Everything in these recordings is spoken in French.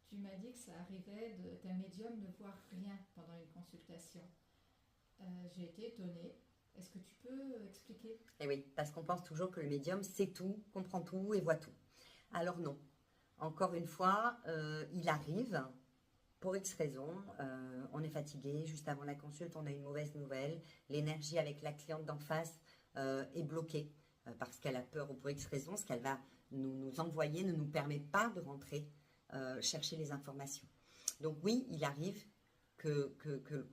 Tu m'as dit que ça arrivait qu'un médium ne voit rien pendant une consultation. J'ai été étonnée. Est-ce que tu peux expliquer? Et oui, parce qu'on pense toujours que le médium sait tout, comprend tout et voit tout. Alors non. Encore une fois, il arrive, pour X raisons, on est fatigué, juste avant la consulte, on a une mauvaise nouvelle, l'énergie avec la cliente d'en face est bloquée parce qu'elle a peur ou pour X raisons, ce qu'elle va nous envoyer ne nous permet pas de rentrer chercher les informations. Donc oui, il arrive que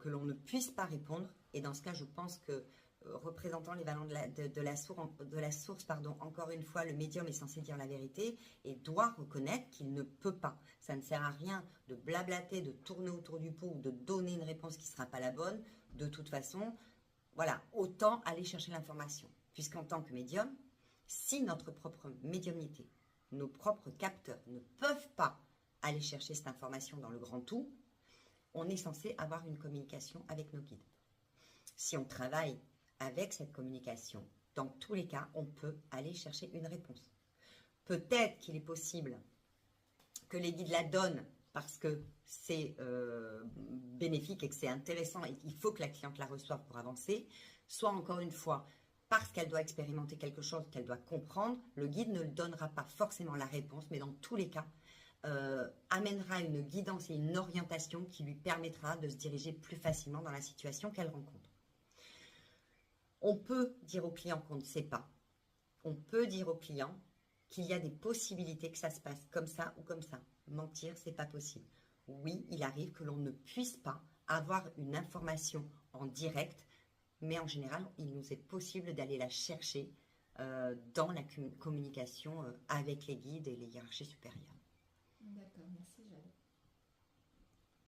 l'on ne puisse pas répondre, et dans ce cas, je pense que représentant les valeurs de la source, pardon, encore une fois, le médium est censé dire la vérité et doit reconnaître qu'il ne peut pas. Ça ne sert à rien de blablater, de tourner autour du pot ou de donner une réponse qui ne sera pas la bonne. De toute façon, voilà, autant aller chercher l'information. Puisqu'en tant que médium, si notre propre médiumnité, nos propres capteurs ne peuvent pas aller chercher cette information dans le grand tout, on est censé avoir une communication avec nos guides. Si on travaille avec cette communication, dans tous les cas, on peut aller chercher une réponse. Peut-être qu'il est possible que les guides la donnent parce que c'est bénéfique et que c'est intéressant et qu'il faut que la cliente la reçoive pour avancer, soit encore une fois, parce qu'elle doit expérimenter quelque chose, qu'elle doit comprendre, le guide ne donnera pas forcément la réponse, mais dans tous les cas, amènera une guidance et une orientation qui lui permettra de se diriger plus facilement dans la situation qu'elle rencontre. On peut dire au client qu'on ne sait pas. On peut dire au client qu'il y a des possibilités que ça se passe comme ça ou comme ça. Mentir, c'est pas possible. Oui, il arrive que l'on ne puisse pas avoir une information en direct, mais en général, il nous est possible d'aller la chercher dans la communication avec les guides et les hiérarchies supérieures. D'accord, merci Jade.